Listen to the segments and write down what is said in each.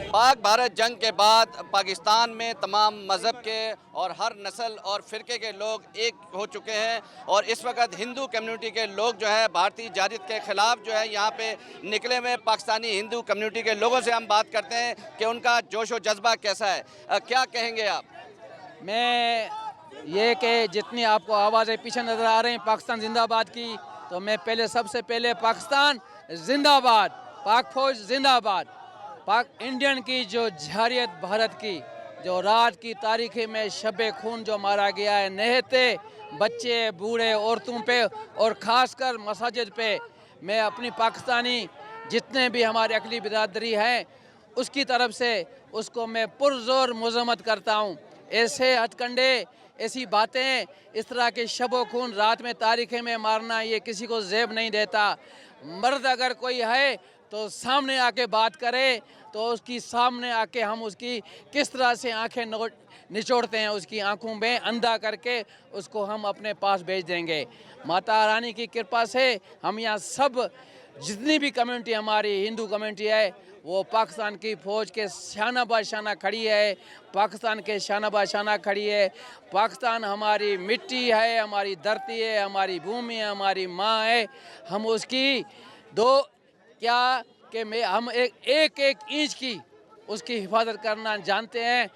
पाक भारत जंग के बाद पाकिस्तान में तमाम मज़हब के और हर नस्ल और फ़िरके के लोग एक हो चुके हैं और इस वक्त हिंदू कम्युनिटी के लोग जो है भारतीय जारियत के ख़िलाफ़ जो है यहाँ पे निकले हुए पाकिस्तानी हिंदू कम्युनिटी के लोगों से हम बात करते हैं कि उनका जोश व जज्बा कैसा है। क्या कहेंगे आप? मैं ये कि जितनी आपको आवाज़ें पीछे नज़र आ रही हैं पाकिस्तान जिंदाबाद की, तो मैं सबसे पहले पाकिस्तान जिंदाबाद, पाक फौज जिंदाबाद, पाक इंडियन की जो जारियत भारत की, जो रात की तारीख़ी में शब खून जो मारा गया है, निहत्ते बच्चे बूढ़े औरतों पे और ख़ासकर मसाजिद पे, मैं अपनी पाकिस्तानी जितने भी हमारे अकली बिरादरी हैं उसकी तरफ से उसको मैं पुरज़ोर मज़म्मत करता हूँ। ऐसे हथकंडे, ऐसी बातें, इस तरह के शब खून रात में तारीख़ें में मारना, ये किसी को ज़ेब नहीं देता। मर्द अगर कोई है तो सामने आके बात करे, तो उसकी सामने आके हम उसकी किस तरह से आंखें निचोड़ते हैं, उसकी आंखों में अंधा करके उसको हम अपने पास भेज देंगे। माता रानी की कृपा से हम यहाँ सब जितनी भी कम्युनिटी हमारी हिंदू कम्युनिटी है वो पाकिस्तान की फ़ौज के शाना बाशाना खड़ी है, पाकिस्तान के शाना बाशाना खड़ी है। पाकिस्तान हमारी मिट्टी है, हमारी धरती है, हमारी भूमि है, हमारी माँ है। हम उसकी दो क्या कि मैं हम एक इंच की उसकी हिफाजत करना जानते हैं,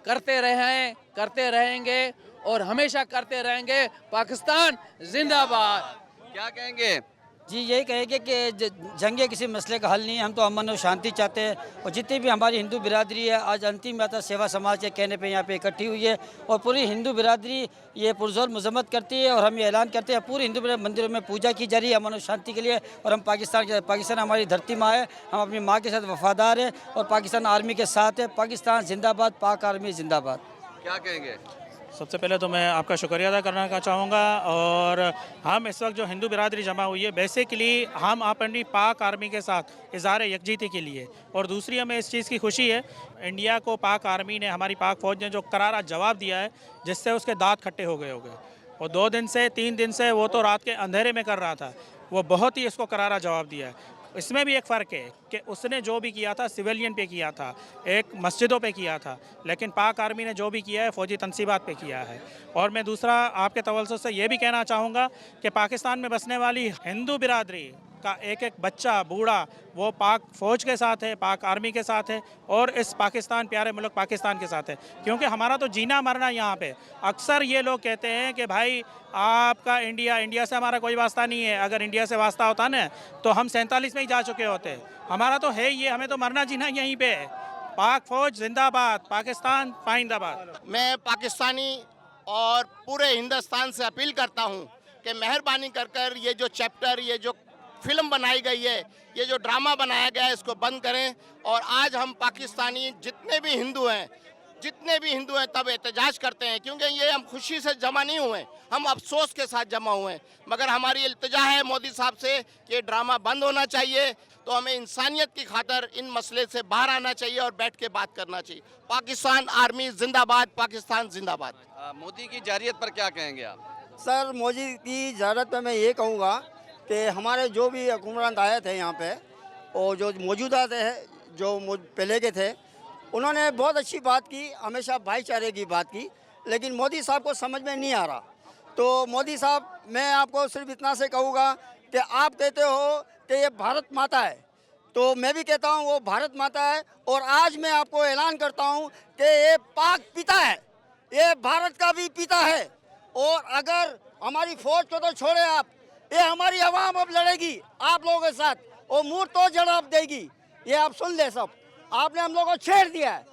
करते रहे हैं, करते रहेंगे और हमेशा करते रहेंगे। पाकिस्तान जिंदाबाद। क्या कहेंगे? जी, यही कहेंगे कि जंग किसी मसले का हल नहीं है। हम तो अमन और शांति चाहते हैं और जितनी भी हमारी हिंदू बिरादरी है आज अंतिम यात्रा सेवा समाज के कहने पे यहाँ पे इकट्ठी हुई है और पूरी हिंदू बिरादरी ये पुरजोर मजम्मत करती है और हम ये ऐलान करते हैं पूरी हिंदू मंदिरों में पूजा की जा रही है अमन और शांति के लिए। और हम पाकिस्तान हमारी धरती माँ है, हम अपनी माँ के साथ वफादार हैं और पाकिस्तान आर्मी के साथ है। पाकिस्तान जिंदाबाद, पाक आर्मी जिंदाबाद। क्या कहेंगे? सबसे पहले तो मैं आपका शुक्रिया अदा करना चाहूँगा और हम इस वक्त जो हिंदू बिरादरी जमा हुई है बेसिकली हम अपनी पाक आर्मी के साथ इज़हार यकजहती के लिए, और दूसरी हमें इस चीज़ की खुशी है इंडिया को पाक आर्मी ने, हमारी पाक फ़ौज ने जो करारा जवाब दिया है जिससे उसके दांत खट्टे हो गए और 2 दिन से 3 दिन से वो तो रात के अंधेरे में कर रहा था, वो बहुत ही इसको करारा जवाब दिया है। इसमें भी एक फ़र्क है कि उसने जो भी किया था सिविलियन पे किया था, एक मस्जिदों पे किया था, लेकिन पाक आर्मी ने जो भी किया है फ़ौजी तनसीबात पे किया है। और मैं दूसरा आपके तवज्जो से ये भी कहना चाहूँगा कि पाकिस्तान में बसने वाली हिंदू बिरादरी का एक एक बच्चा बूढ़ा वो पाक फ़ौज के साथ है, पाक आर्मी के साथ है और इस पाकिस्तान प्यारे मुल्क पाकिस्तान के साथ है, क्योंकि हमारा तो जीना मरना यहाँ पे। अक्सर ये लोग कहते हैं कि भाई आपका इंडिया से हमारा कोई वास्ता नहीं है, अगर इंडिया से वास्ता होता ना तो हम 47 में ही जा चुके होते। हमारा तो है ये, हमें तो मरना जीना यहीं पर है। पाक फ़ौज जिंदाबाद, पाकिस्तान पाइंदाबाद। मैं पाकिस्तानी और पूरे हिंदुस्तान से अपील करता हूँ कि मेहरबानी कर ये जो चैप्टर, ये जो फिल्म बनाई गई है, ये जो ड्रामा बनाया गया है, इसको बंद करें। और आज हम पाकिस्तानी जितने भी हिंदू हैं तब एहतजाज करते हैं, क्योंकि ये हम खुशी से जमा नहीं हुए, हम अफसोस के साथ जमा हुए हैं। मगर हमारी इल्तिजा है मोदी साहब से कि ये ड्रामा बंद होना चाहिए। तो हमें इंसानियत की खातर इन मसले से बाहर आना चाहिए और बैठ के बात करना चाहिए। पाकिस्तान आर्मी जिंदाबाद, पाकिस्तान जिंदाबाद। मोदी की जारियत पर क्या कहेंगे आप? सर, मोदी की जारियत पर मैं ये कहूँगा कि हमारे जो भी हुक्मरान आए थे यहाँ पे और जो मौजूदा थे, जो पहले के थे, उन्होंने बहुत अच्छी बात की, हमेशा भाईचारे की बात की, लेकिन मोदी साहब को समझ में नहीं आ रहा। तो मोदी साहब, मैं आपको सिर्फ इतना से कहूँगा कि आप कहते हो कि ये भारत माता है, तो मैं भी कहता हूँ वो भारत माता है। और आज मैं आपको ऐलान करता हूँ कि ये पाक पिता है, ये भारत का भी पिता है। और अगर हमारी फ़ौज को तो छोड़े आप, ये हमारी आवाम अब लड़ेगी आप लोगों के साथ और मुंह तो जवाब देगी। ये आप सुन ले सब, आपने हम लोगों को छेड़ दिया है।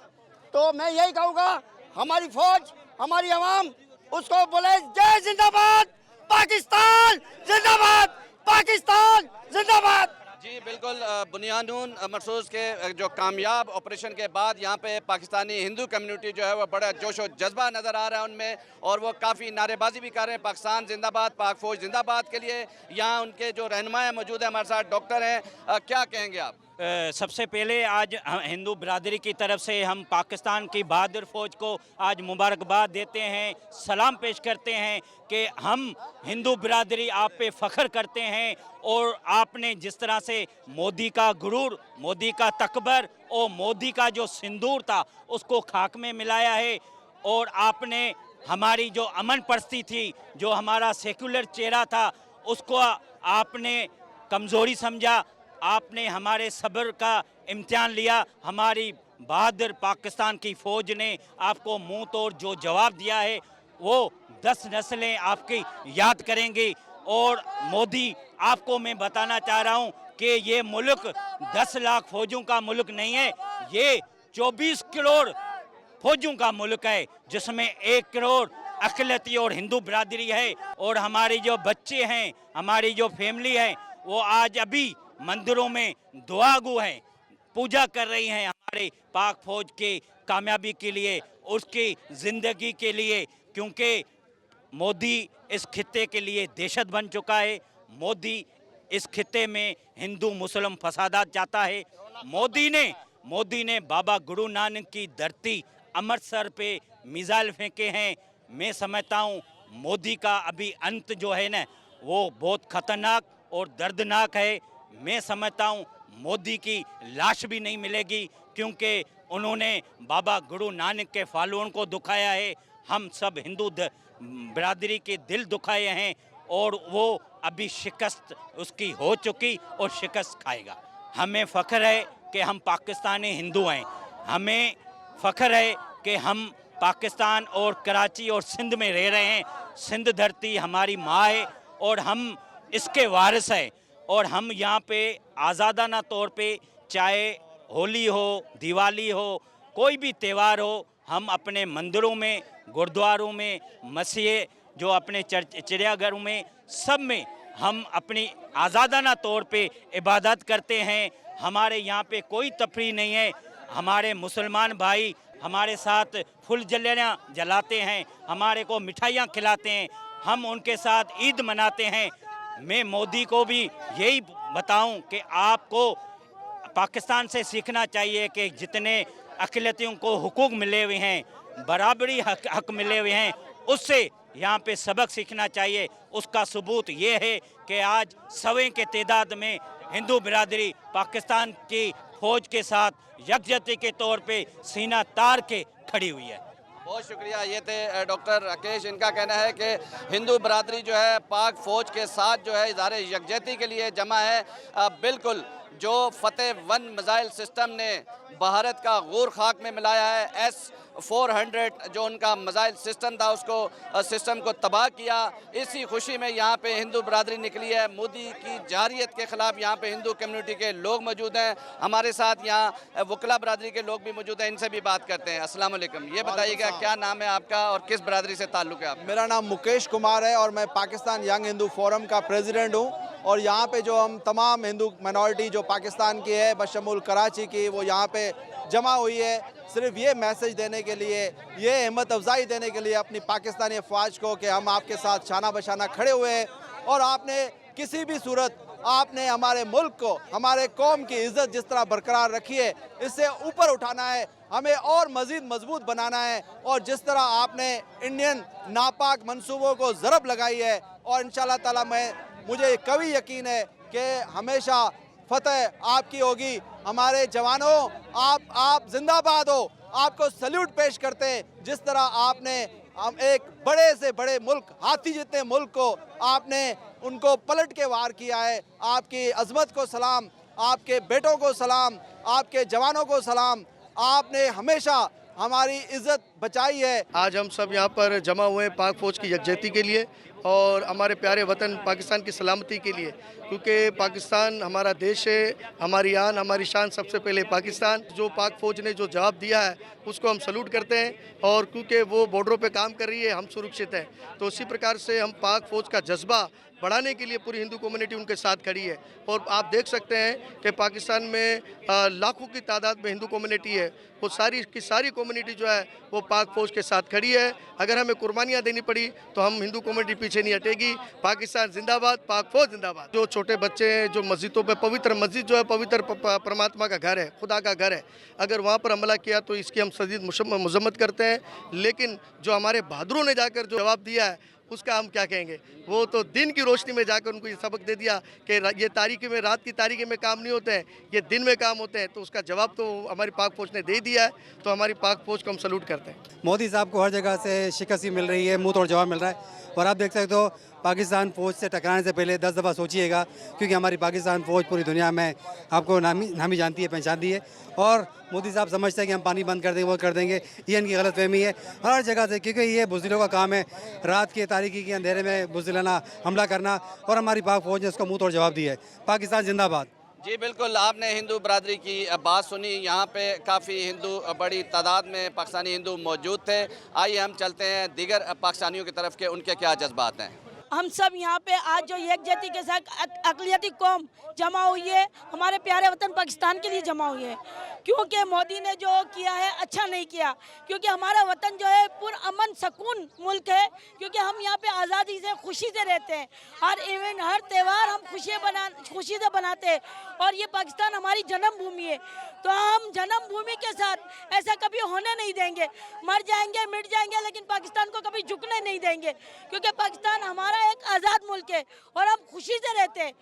तो मैं यही कहूँगा, हमारी फ़ौज, हमारी आवाम उसको बोले जय जिंदाबाद, पाकिस्तान जिंदाबाद, पाकिस्तान जिंदाबाद। जी बिल्कुल, बुनियादून मरसूस के जो कामयाब ऑपरेशन के बाद यहाँ पे पाकिस्तानी हिंदू कम्युनिटी जो है वो बड़ा जोश और जज्बा नज़र आ रहा है उनमें, और वो काफ़ी नारेबाजी भी कर रहे हैं पाकिस्तान जिंदाबाद, पाक फ़ौज जिंदाबाद के लिए। यहाँ उनके जो रहनुमा मौजूद है हमारे साथ, डॉक्टर हैं, क्या कहेंगे आप? सबसे पहले आज हिंदू बिरादरी की तरफ से हम पाकिस्तान की बहादुर फ़ौज को आज मुबारकबाद देते हैं, सलाम पेश करते हैं कि हम हिंदू बिरादरी आप पे फ़ख्र करते हैं। और आपने जिस तरह से मोदी का गुरूर, मोदी का तकबर और मोदी का जो सिंदूर था उसको खाक में मिलाया है, और आपने हमारी जो अमन परस्ती थी, जो हमारा सेकुलर चेहरा था, उसको आपने कमज़ोरी समझा। आपने हमारे सब्र का इम्तिहान लिया। हमारी बहादुर पाकिस्तान की फ़ौज ने आपको मुंह तोड़ जो जवाब दिया है वो 10 नस्लें आपकी याद करेंगी। और मोदी, आपको मैं बताना चाह रहा हूँ कि ये मुल्क 10 लाख फौजों का मुल्क नहीं है, ये 24 करोड़ फौजों का मुल्क है, जिसमें 1 करोड़ अक़लियती और हिंदू बिरादरी है। और हमारी जो बच्चे हैं, हमारी जो फैमिली है, वो आज अभी मंदिरों में दुआगो हैं, पूजा कर रही हैं हमारे पाक फौज की कामयाबी के लिए, उसकी ज़िंदगी के लिए, क्योंकि मोदी इस खित्ते के लिए दहशत बन चुका है। मोदी इस खित्ते में हिंदू मुस्लिम फसादात चाहता है। मोदी ने बाबा गुरु नानक की धरती अमृतसर पे मिसाइल फेंके हैं। मैं समझता हूँ मोदी का अभी अंत जो है ना, वो बहुत ख़तरनाक और दर्दनाक है। मैं समझता हूँ मोदी की लाश भी नहीं मिलेगी, क्योंकि उन्होंने बाबा गुरु नानक के फॉलोअर्स को दुखाया है। हम सब हिंदू बिरादरी के दिल दुखाए हैं, और वो अभी शिकस्त उसकी हो चुकी और शिकस्त खाएगा। हमें फ़ख्र है कि हम पाकिस्तानी हिंदू हैं। हमें फ़ख्र है कि हम पाकिस्तान और कराची और सिंध में रह रहे हैं। सिंध धरती हमारी माँ है और हम इसके वारिस हैं। और हम यहाँ पे आज़ादाना तौर पे, चाहे होली हो, दिवाली हो, कोई भी त्यौहार हो, हम अपने मंदिरों में, गुरुद्वारों में, मस्जिद, जो अपने चिड़ियाघरों में, सब में हम अपनी आज़ादाना तौर पे इबादत करते हैं। हमारे यहाँ पे कोई तफरीह नहीं है। हमारे मुसलमान भाई हमारे साथ फुलझड़ियाँ जलाते हैं, हमारे को मिठाइयाँ खिलाते हैं, हम उनके साथ ईद मनाते हैं। मैं मोदी को भी यही बताऊं कि आपको पाकिस्तान से सीखना चाहिए कि जितने अक़लियतियों को हुकूक मिले हुए हैं, बराबरी हक मिले हुए हैं, उससे यहाँ पे सबक सीखना चाहिए। उसका सबूत ये है कि आज 100 के तादाद में हिंदू बिरादरी पाकिस्तान की फ़ौज के साथ यकजहती के तौर पे सीना तार के खड़ी हुई है। बहुत शुक्रिया। ये थे डॉक्टर राकेश। इनका कहना है कि हिंदू बरादरी जो है पाक फ़ौज के साथ जो है इज़हार यकजहती के लिए जमा है। बिल्कुल जो फतेह 1 मिसाइल सिस्टम ने भारत का गूर खाक में मिलाया है, S-400 जो उनका मिसाइल सिस्टम था, उसको सिस्टम को तबाह किया। इसी खुशी में यहाँ पे हिंदू बरादरी निकली है। मोदी की जारियत के ख़िलाफ़ यहाँ पे हिंदू कम्युनिटी के लोग मौजूद हैं। हमारे साथ यहाँ वकला बरादरी के लोग भी मौजूद हैं, इनसे भी बात करते हैं। अस्सलाम वालेकुम। ये बताइएगा क्या नाम है आपका और किस बरादरी से ताल्लुक़ है आपका? मेरा नाम मुकेश कुमार है और मैं पाकिस्तान यंग हिंदू फोरम का प्रेसिडेंट हूँ। और यहाँ पे जो हम तमाम हिंदू माइनॉरिटी जो पाकिस्तान की है, बशमूल कराची की, वो यहाँ पे जमा हुई है सिर्फ ये मैसेज देने के लिए, ये हिम्मत अफजाई देने के लिए अपनी पाकिस्तानी अफवाज को कि हम आपके साथ शाना बशाना खड़े हुए हैं। और आपने किसी भी सूरत आपने हमारे मुल्क को, हमारे कौम की इज़्ज़त जिस तरह बरकरार रखी है, इससे ऊपर उठाना है, हमें और मज़ीद मजबूत बनाना है। और जिस तरह आपने इंडियन नापाक मंसूबों को ज़रब लगाई है, और इंशाअल्लाह ताला मुझे कभी यकीन है कि हमेशा फतेह आपकी होगी। हमारे जवानों, आप जिंदाबाद हो। आपको सल्यूट पेश करते हैं। जिस तरह आपने हम एक बड़े से बड़े मुल्क, हाथी जितने मुल्क को आपने उनको पलट के वार किया है। आपकी अजमत को सलाम, आपके बेटों को सलाम, आपके जवानों को सलाम। आपने हमेशा हमारी इज्जत बचाई है। आज हम सब यहाँ पर जमा हुए हैं पाक फ़ौज की यकजहती के लिए और हमारे प्यारे वतन पाकिस्तान की सलामती के लिए, क्योंकि पाकिस्तान हमारा देश है, हमारी आन, हमारी शान सबसे पहले पाकिस्तान। जो पाक फ़ौज ने जो जवाब दिया है उसको हम सल्यूट करते हैं, और क्योंकि वो बॉर्डरों पे काम कर रही है, हम सुरक्षित हैं। तो उसी प्रकार से हम पाक फ़ौज का जज्बा बढ़ाने के लिए पूरी हिंदू कम्युनिटी उनके साथ खड़ी है। और आप देख सकते हैं कि पाकिस्तान में लाखों की तादाद में हिंदू कम्युनिटी है, वो सारी की सारी कम्युनिटी जो है वो पाक फ़ौज के साथ खड़ी है। अगर हमें कुर्बानियाँ देनी पड़ी तो हम हिंदू कम्युनिटी पीछे नहीं हटेगी। पाकिस्तान जिंदाबाद, पाक फ़ौज जिंदाबाद। जो छोटे बच्चे हैं जो मस्जिदों पे, पवित्र मस्जिद जो है पवित्र परमात्मा का घर है, खुदा का घर है, अगर वहाँ पर हमला किया तो इसकी हम शदीद मजम्मत करते हैं। लेकिन जो हमारे बहादुरों ने जाकर जो जवाब दिया है उसका हम क्या कहेंगे। वो तो दिन की रोशनी में जाकर उनको ये सबक दे दिया कि ये तारीकी में, रात की तारीकी में काम नहीं होते हैं, ये दिन में काम होते हैं। तो उसका जवाब तो हमारी पाक फौज ने दे दिया है, तो हमारी पाक फौज को हम सल्यूट करते हैं। मोदी साहब को हर जगह से शिकस्त मिल रही है, मुंह तोड़ जवाब मिल रहा है। और आप देख सकते हो पाकिस्तान फ़ौज से टकराने से पहले 10 दफ़ा सोचिएगा, क्योंकि हमारी पाकिस्तान फ़ौज पूरी दुनिया में आपको नामी जानती है, पहचानती है। और मोदी साहब समझते हैं कि हम पानी बंद कर देंगे, वो कर देंगे, ये इनकी गलतफहमी है हर जगह से, क्योंकि ये बुज़दिलों का काम है रात के तारीकी के अंधेरे में बुज़दिलाना हमला करना, और हमारी पाक फ़ौज ने उसको मुँह तोड़ जवाब दिया है। पाकिस्तान जिंदाबाद। जी बिल्कुल, आपने हिंदू बरादरी की बात सुनी। यहाँ पे काफ़ी हिंदू बड़ी तादाद में पाकिस्तानी हिंदू मौजूद थे। आइए हम चलते हैं दीगर पाकिस्तानियों की तरफ के उनके क्या जज्बात हैं। हम सब यहाँ पे आज जो यकजहती के साथ अक़लियती कौम जमा हुई है, हमारे प्यारे वतन पाकिस्तान के लिए जमा हुई है, क्योंकि मोदी ने जो किया है अच्छा नहीं किया। क्योंकि हमारा वतन जो है पुरअमन सकून मुल्क है, क्योंकि हम यहाँ पे आज़ादी से खुशी से रहते हैं। हर इवेंट, हर त्यौहार हम खुशी से बनाते हैं, और ये पाकिस्तान हमारी जन्मभूमि है। तो हम जन्मभूमि के साथ ऐसा कभी होने नहीं देंगे। मर जाएंगे, मिट जाएंगे, लेकिन पाकिस्तान को कभी झुकने नहीं देंगे, क्योंकि पाकिस्तान हमारा एक आज़ाद मुल्क है और हम खुशी से रहते हैं,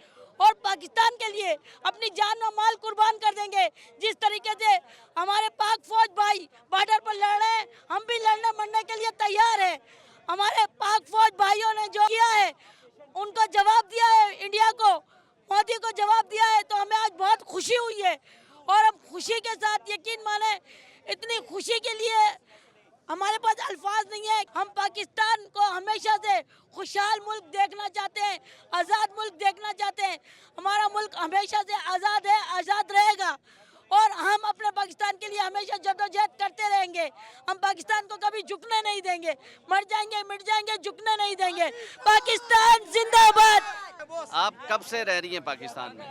और पाकिस्तान के लिए अपनी जान और माल कुर्बान कर देंगे। जिस तरीके से हमारे पाक फौज भाई बॉर्डर पर लड़ रहे हैं, हम भी लड़ने मरने के लिए तैयार हैं। हमारे पाक फौज भाइयों ने जो किया है, उनको जवाब दिया है, इंडिया को, मोदी को जवाब दिया है, तो हमें आज बहुत खुशी हुई है। और हम खुशी के साथ, यकीन माने, इतनी खुशी के लिए हमारे पास अल्फाज नहीं है। हम पाकिस्तान को हमेशा से खुशहाल मुल्क देखना चाहते हैं, आज़ाद मुल्क देखना चाहते हैं। हमारा मुल्क हमेशा से आज़ाद है, आज़ाद रहेगा, और हम अपने पाकिस्तान के लिए हमेशा जद्दोजहद करते रहेंगे। हम पाकिस्तान को कभी झुकने नहीं देंगे। मर जाएंगे, मिट जाएंगे, झुकने नहीं देंगे। पाकिस्तान जिंदाबाद। आप कब से रह रही हैं पाकिस्तान में?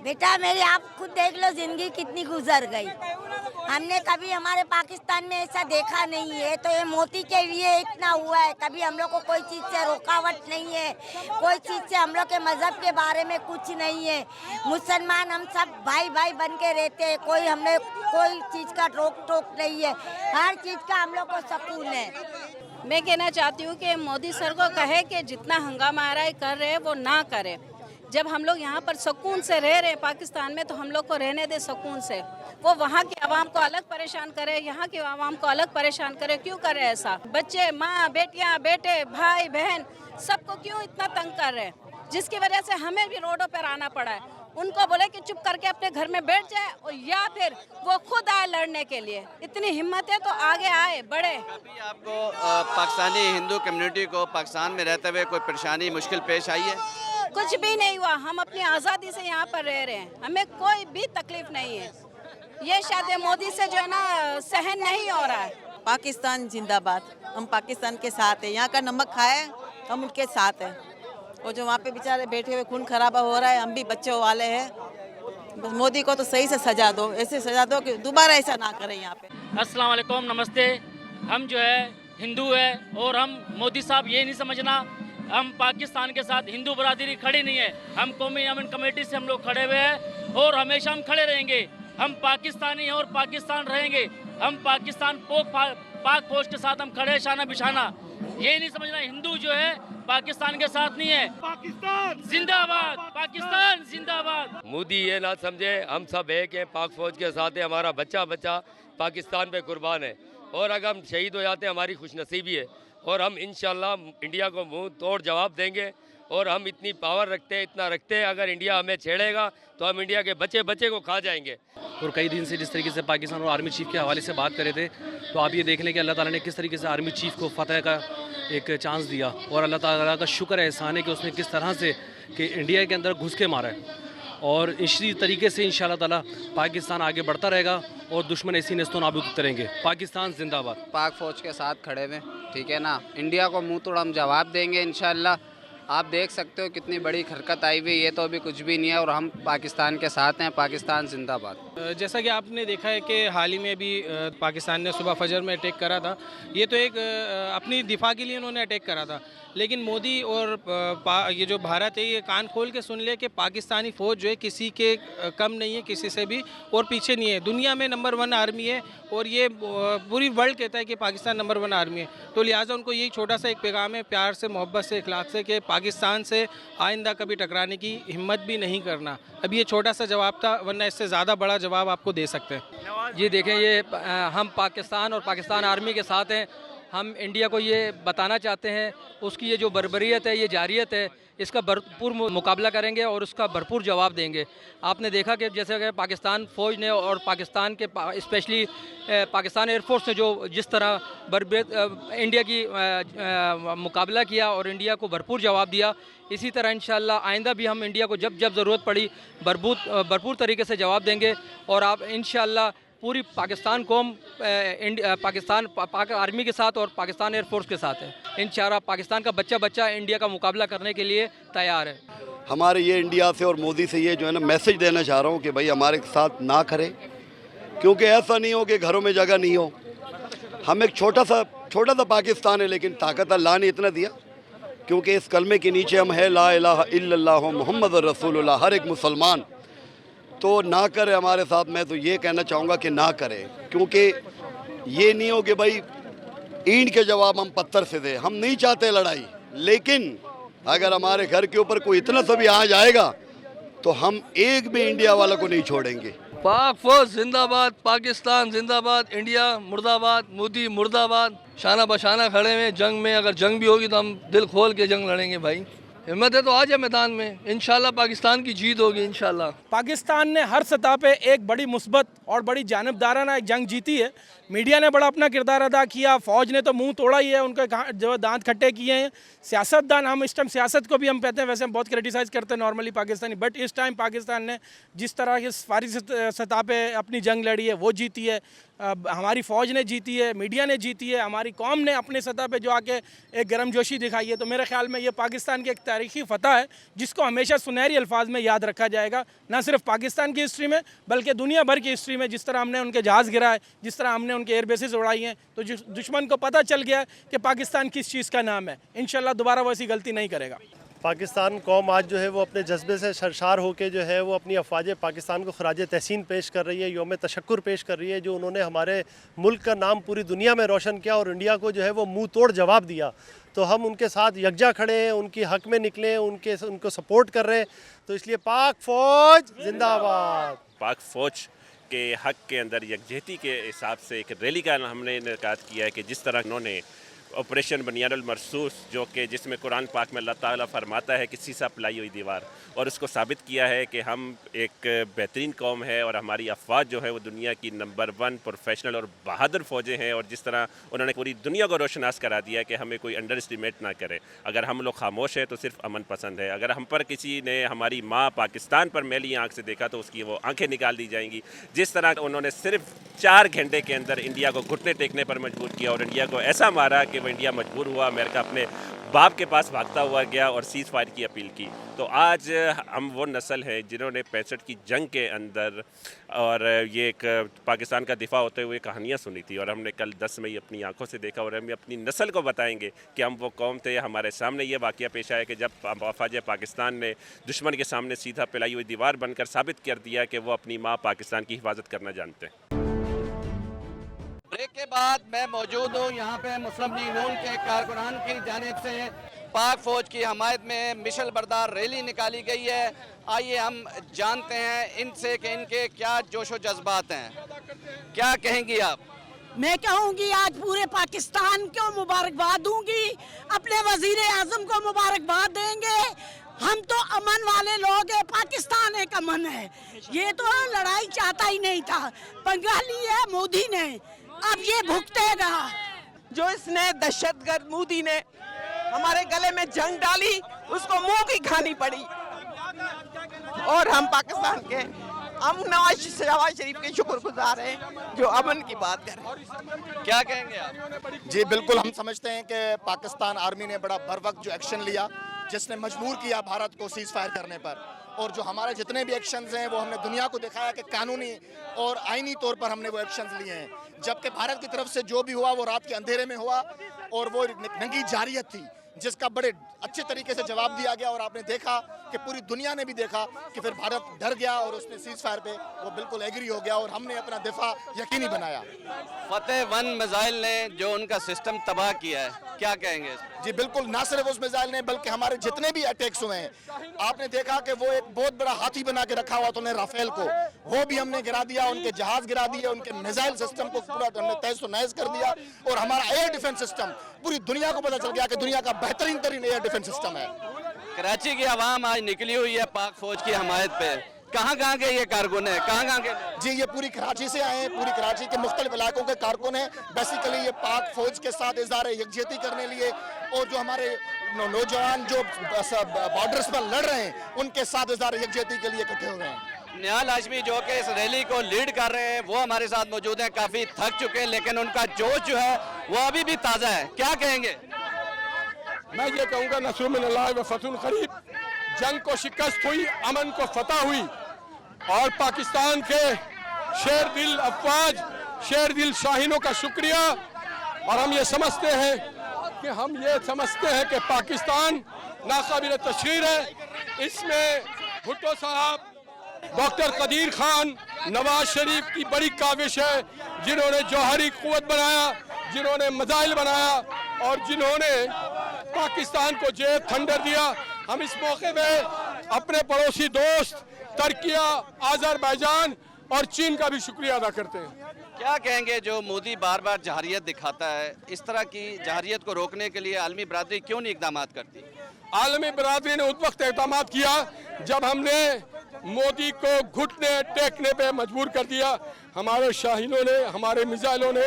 बेटा मेरी आप खुद देख लो, जिंदगी कितनी गुजर गई। हमने कभी हमारे पाकिस्तान में ऐसा देखा नहीं है, तो ये मोदी के लिए इतना हुआ है। कभी हम लोग को कोई चीज़ से रुकावट नहीं है, कोई चीज़ से हम लोग के मज़हब के बारे में कुछ नहीं है। मुसलमान हम सब भाई भाई बन के रहते हैं, कोई हमें कोई चीज़ का रोक टोक नहीं है, हर चीज़ का हम लोग को सुकून है। मैं कहना चाहती हूँ कि मोदी सर को कहे कि जितना हंगामा आ रहा है कर रहे हैं वो ना करे। जब हम लोग यहाँ पर सुकून से रह रहे हैं पाकिस्तान में, तो हम लोग को रहने दे सुकून से। वो वहाँ की आवाम को अलग परेशान करे, यहाँ की आवाम को अलग परेशान करे। क्यों करे ऐसा? बच्चे, माँ, बेटियाँ, बेटे, भाई बहन, सबको क्यों इतना तंग कर रहे हैं, जिसकी वजह से हमें भी रोडों पर आना पड़ा है। उनको बोले कि चुप करके अपने घर में बैठ जाए, और या फिर वो खुद आए लड़ने के लिए। इतनी हिम्मत है तो आगे आए, बढ़े। कभी आपको पाकिस्तानी हिंदू कम्युनिटी को पाकिस्तान में रहते हुए कोई परेशानी, मुश्किल पेश आई है? कुछ भी नहीं हुआ। हम अपनी आज़ादी से यहाँ पर रह रहे हैं, हमें कोई भी तकलीफ नहीं है। ये शायद मोदी से जो है ना सहन नहीं हो रहा है। पाकिस्तान जिंदाबाद। हम पाकिस्तान के साथ हैं, यहाँ का नमक खाए हम उनके साथ हैं। और जो वहाँ पे बेचारे बैठे हुए खून खराबा हो रहा है, हम भी बच्चों वाले हैं। बस मोदी को तो सही से सजा दो, ऐसे सजा दो कि दोबारा ऐसा ना करें यहाँ पे। अस्सलाम वालेकुम, नमस्ते। हम जो है हिंदू है, और हम मोदी साहब ये नहीं समझना हम पाकिस्तान के साथ हिंदू बरादरी खड़ी नहीं है। हम कौमी अमन कमेटी से हम लोग खड़े हुए हैं, और हमेशा हम खड़े रहेंगे। हम पाकिस्तानी हैं और पाकिस्तान रहेंगे। हम पाकिस्तान पाक फौज के साथ हम खड़े, शाना बिशाना। ये नहीं समझना हिंदू जो है पाकिस्तान के साथ नहीं है। पाकिस्तान जिंदाबाद, पाकिस्तान जिंदाबाद। मोदी ये ना समझे हम सब एक हैं, पाक फौज के साथ है। हमारा बच्चा बच्चा पाकिस्तान पे कुर्बान है, और अगर हम शहीद हो जाते हैं हमारी खुशनसीबी है। और हम इंशाल्लाह इंडिया को मुंह तोड़ जवाब देंगे, और हम इतनी पावर रखते हैं, इतना रखते हैं, अगर इंडिया हमें छेड़ेगा तो हम इंडिया के बच्चे बच्चे को खा जाएंगे। और कई दिन से जिस तरीके से पाकिस्तान और आर्मी चीफ के हवाले से बात कर रहे थे, तो आप ये देख लें कि अल्लाह ताला ने किस तरीके से आर्मी चीफ को फतह का एक चांस दिया, और अल्लाह ताला का शुक्र है, एहसान है कि उसने किस तरह से कि इंडिया के अंदर घुस के मारा है। और इसी तरीके से इंशाल्लाह ताला पाकिस्तान आगे बढ़ता रहेगा, और दुश्मन ऐसी नस्तों नाबूद करेंगे। पाकिस्तान जिंदाबाद। पाक फौज के साथ खड़े हुए, ठीक है ना। इंडिया को मुंह तोड़ हम जवाब देंगे इंशाल्लाह। आप देख सकते हो कितनी बड़ी हरकत आई हुई, ये तो अभी कुछ भी नहीं है, और हम पाकिस्तान के साथ हैं। पाकिस्तान जिंदाबाद। जैसा कि आपने देखा है कि हाल ही में भी पाकिस्तान ने सुबह फजर में अटैक करा था। ये तो एक अपनी दिफा के लिए उन्होंने अटैक करा था, लेकिन मोदी और ये जो भारत है ये कान खोल के सुन ले कि पाकिस्तानी फ़ौज जो है किसी के कम नहीं है, किसी से भी और पीछे नहीं है। दुनिया में नंबर 1 आर्मी है और ये पूरी वर्ल्ड कहता है कि पाकिस्तान नंबर 1 आर्मी है। तो लिहाजा उनको यही छोटा सा एक पैगाम है, प्यार से, मोहब्बत से, इखलाक से, कि पाकिस्तान से आइंदा कभी टकराने की हिम्मत भी नहीं करना। अब ये छोटा सा जवाब था, वरना इससे ज़्यादा बड़ा जवाब आपको दे सकते हैं। जी देखें, ये हम पाकिस्तान और पाकिस्तान आर्मी के साथ हैं। हम इंडिया को ये बताना चाहते हैं उसकी ये जो बर्बरियत है, ये जारियत है, इसका भरपूर मुकाबला करेंगे और उसका भरपूर जवाब देंगे। आपने देखा कि जैसे कि पाकिस्तान फ़ौज ने और पाकिस्तान के स्पेशली पाकिस्तान एयरफोर्स ने जो जिस तरह इंडिया की मुकाबला किया और इंडिया को भरपूर जवाब दिया, इसी तरह इंशाअल्लाह आइंदा भी हम इंडिया को जब जब ज़रूरत पड़ी भरपूर तरीके से जवाब देंगे। और आप इंशाअल्लाह पूरी पाकिस्तान कौम पाकिस्तान पाक आर्मी के साथ और पाकिस्तान एयरफोर्स के साथ है। इंशाअल्लाह पाकिस्तान का बच्चा इंडिया का मुकाबला करने के लिए तैयार है। हमारे ये इंडिया से और मोदी से ये जो है ना मैसेज देना चाह रहा हूँ कि भाई हमारे साथ ना करें, क्योंकि ऐसा नहीं हो कि घरों में जगह नहीं हो। हम एक छोटा सा पाकिस्तान है, लेकिन ताकत अल्लाह ने इतना दिया, क्योंकि इस कलमे के नीचे हम है ला इलाहा इल्लल्लाह मुहम्मद रसूलुल्लाह, हर एक मुसलमान। तो ना करे हमारे साथ। मैं तो ये कहना चाहूँगा कि ना करें, क्योंकि ये नहीं हो कि भाई ईंट के जवाब हम पत्थर से दें। हम नहीं चाहते लड़ाई, लेकिन अगर हमारे घर के ऊपर कोई इतना सा भी आ जाएगा तो हम एक भी इंडिया वाला को नहीं छोड़ेंगे। पाक फौज जिंदाबाद, पाकिस्तान जिंदाबाद, इंडिया मुर्दाबाद, मोदी मुर्दाबाद। शाना बशाना खड़े हैं जंग में, अगर जंग भी होगी तो हम दिल खोल के जंग लड़ेंगे भाई। हिम्मत है तो आ जाए मैदान में, इंशाल्लाह पाकिस्तान की जीत होगी इंशाल्लाह। पाकिस्तान ने हर सतह पे एक बड़ी मुस्बत और बड़ी जानिबदाराना एक जंग जीती है। मीडिया ने बड़ा अपना किरदार अदा किया, फ़ौज ने तो मुंह तोड़ा ही है, उनके जो दांत खट्टे किए हैं। सियासतदान, हम इस टाइम सियासत को भी हम कहते हैं, वैसे हम बहुत क्रिटिसाइज़ करते हैं नॉर्मली पाकिस्तानी, बट इस टाइम पाकिस्तान ने जिस तरह की सारी सतह पे अपनी जंग लड़ी है वो जीती है। हमारी फ़ौज ने जीती है, मीडिया ने जीती है, हमारी कौम ने अपने सतह पे जो आके एक गर्मजोशी दिखाई है। तो मेरे ख्याल में ये पाकिस्तान की एक तारीखी फ़तह है जिसको हमेशा सुनहरी अल्फाज में याद रखा जाएगा, ना सिर्फ पाकिस्तान की हिस्ट्री में बल्कि दुनिया भर की हिस्ट्री में। जिस तरह हमने उनके जहाज़ गिराए, जिस तरह हमने उनके एयर बेसिस उड़ाई हैं, तो दुश्मन को पता चल गया कि पाकिस्तान किस चीज़ का नाम है। इंशाल्लाह दोबारा वो ऐसी गलती नहीं करेगा। पाकिस्तान कौम आज जो है वो अपने जज्बे से सरशार होकर जो है वो अपनी अफवाज पाकिस्तान को खराज तहसीन पेश कर रही है, योम तशक्कुर पेश कर रही है, जो उन्होंने हमारे मुल्क का नाम पूरी दुनिया में रोशन किया और इंडिया को जो है वो मुंह तोड़ जवाब दिया। तो हम उनके साथ यकजा खड़े हैं, उनकी हक में निकले, उनको सपोर्ट कर रहे हैं। तो इसलिए पाक फ़ौज जिंदाबाद। पाक फ़ौज के हक के अंदर यकजहती के हिसाब से एक रैली का हमने इनेकाद किया है कि जिस तरह उन्होंने ऑपरेशन बनियानुल मरसूस, जो कि जिसमें कुरान पाक में अल्लाह ताला फरमाता है कि सीसा पिलाई हुई दीवार, और उसको साबित किया है कि हम एक बेहतरीन कौम है और हमारी अफवाज जो है वो दुनिया की नंबर 1 प्रोफेशनल और बहादुर फ़ौजें हैं। और जिस तरह उन्होंने पूरी दुनिया को रोशनास करा दिया कि हमें कोई अंडर एस्टिमेट ना करे। अगर हम लोग खामोश हैं तो सिर्फ अमन पसंद है। अगर हम पर किसी ने हमारी माँ पाकिस्तान पर मैली आँख से देखा तो उसकी वो आँखें निकाल दी जाएंगी। जिस तरह उन्होंने सिर्फ 4 घंटे के अंदर इंडिया को घुटने टेकने पर मजबूर किया और इंडिया को ऐसा मारा कि वो इंडिया मजबूर हुआ, अमेरिका अपने बाप के पास भागता हुआ गया और सीज़ फायर की अपील की। तो आज हम वो नस्ल है जिन्होंने 65 की जंग के अंदर और ये एक पाकिस्तान का दिफा होते हुए कहानियाँ सुनी थी, और हमने कल 10 मई अपनी आंखों से देखा। और हम अपनी नस्ल को बताएंगे कि हम वो कौम थे। हमारे सामने ये वाक़या पेश आया कि जब अफवाज पाकिस्तान ने दुश्मन के सामने सीधा पिलाई हुई दीवार बनकर साबित कर दिया कि वो अपनी माँ पाकिस्तान की हिफाजत करना जानते हैं। ब्रेक के बाद मैं मौजूद हूँ यहाँ पे मुस्लिम लीग नून के कारकुनान की जानिब से पाक फ़ौज की हमायत में मिशल बरदार रैली निकाली गई है। आइए हम जानते हैं इनसे कि इनके क्या जोशो जज्बात हैं। क्या कहेंगी आप? मैं कहूँगी आज पूरे पाकिस्तान को मुबारकबाद दूंगी, अपने वजीर आज़म को मुबारकबाद देंगे। हम तो अमन वाले लोग हैं, पाकिस्तान एक अमन है। ये तो लड़ाई चाहता ही नहीं था, पंगा ली है मोदी ने, अब ये भुगतेगा। जो इसने दहशतगर्द मोदी ने हमारे गले में जंग डाली, उसको मुंह की खानी पड़ी। और हम पाकिस्तान के हम नवाज शरीफ के शुक्रगुजार हैं जो अमन की बात करें। क्या कहेंगे आप? जी बिल्कुल, हम समझते हैं कि पाकिस्तान आर्मी ने बड़ा बर वक्त जो एक्शन लिया, जिसने मजबूर किया भारत को सीज़ फायर करने पर, और जो हमारे जितने भी एक्शंस हैं वो हमने दुनिया को दिखाया कि कानूनी और आईनी तौर पर हमने वो एक्शंस लिए हैं। जबकि भारत की तरफ से जो भी हुआ वो रात के अंधेरे में हुआ और वो नंगी जारियत थी, जिसका बड़े अच्छे तरीके से जवाब दिया गया। और आपने देखा कि पूरी दुनिया ने भी देखा कि फिर भारत डर गया और उसने सीज फायर पे वो बिल्कुल एग्री हो गया और हमने अपना दिफा यकीनी बनाया। फतेह 1 मिसाइल ने जो उनका सिस्टम तबाह किया है, क्या कहेंगे? जी बिल्कुल, ना सिर्फ उस मिसाइल ने बल्कि हमारे जितने भी अटैक्स हुए हैं, आपने देखा कि वो एक बहुत बड़ा हाथी बना के रखा हुआ था उन्हें राफेल को, वो भी हमने गिरा दिया, उनके जहाज गिरा दिए, उनके मिसाइल सिस्टम को पूरा हमने तहस नहस कर दिया। और हमारा एयर डिफेंस सिस्टम पूरी दुनिया को पता चल गया कि दुनिया का बेहतरीन तरीन एयर डिफेंस सिस्टम है। कराची की आवाम आज निकली हुई है पाक फौज की हमायत पे। कहाँ के ये कारकुन है, कहाँ के? जी ये पूरी कराची से आए हैं, पूरी कराची के मुख्तलिफ इलाकों के कारकुन हैं। बेसिकली ये पाक फौज के साथ इज़हार यकजहती करने लिए और जो हमारे नौजवान जो बॉर्डर्स पर लड़ रहे हैं उनके साथ इज़हार यकजहती के लिए इकट्ठे हुए हैं। निहाल हाशमी जो कि इस रैली को लीड कर रहे हैं वो हमारे साथ मौजूद हैं। काफ़ी थक चुके हैं लेकिन उनका जोश जो है वो अभी भी ताज़ा है, क्या कहेंगे? मैं ये कहूँगा नसरुल मिनल्लाह व फतहुल करीब, जंग को शिकस्त हुई, अमन को फतह हुई और पाकिस्तान के शेर दिल अफवाज, शेर दिल शाहीनों का शुक्रिया। और हम ये समझते हैं कि पाकिस्तान नाकाबिल तशहीर है। इसमें भुट्टो साहब, डॉक्टर कदीर खान, नवाज शरीफ की बड़ी काविश है, जिन्होंने जौहरी कुव्वत बनाया, जिन्होंने मिसाइल बनाया और जिन्होंने पाकिस्तान को जेब थंडर दिया। हम इस मौके में अपने पड़ोसी दोस्त तुर्किया, आज़रबाईजान और चीन का भी शुक्रिया अदा करते हैं। क्या कहेंगे जो मोदी बार बार जहरियत दिखाता है, इस तरह की जहरियत को रोकने के लिए आलमी बरादरी क्यों नहीं इकदाम करती? आलमी बरादरी ने उस वक्त इकदाम किया जब हमने मोदी को घुटने टेकने पे मजबूर कर दिया। हमारे शाहीनों ने, हमारे मिसाइलों ने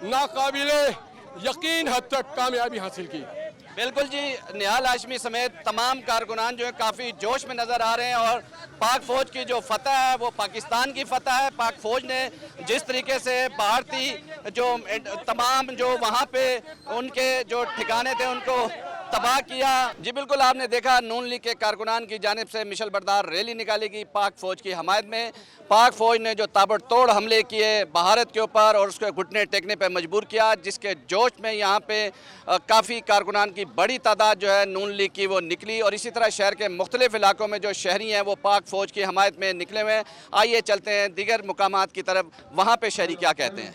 नाकाबिले यकीन हद तक कामयाबी हासिल की। बिल्कुल जी, निहाल हाशमी समेत तमाम कारकुनान जो है काफ़ी जोश में नज़र आ रहे हैं और पाक फ़ौज की जो फतह है वो पाकिस्तान की फतह है। पाक फ़ौज ने जिस तरीके से भारतीय जो तमाम जो वहाँ पे उनके जो ठिकाने थे उनको तबाह किया। जी बिल्कुल, आपने देखा नून लीग के कारकुनान की जानिब से मिशल बरदार रैली निकाली गई पाक फ़ौज की हमायत में। पाक फ़ौज ने जो ताबड़तोड़ हमले किए भारत के ऊपर और उसके घुटने टेकने पर मजबूर किया, जिसके जोश में यहाँ पे काफ़ी कारकुनान की बड़ी तादाद जो है नून लीग की वो निकली और इसी तरह शहर के मुख्तलिफ इलाकों में जो शहरी हैं वो पाक फ़ौज की हमायत में निकले हुए हैं। आइए चलते हैं दीगर मुकामात की तरफ, वहाँ पर शहरी क्या कहते हैं।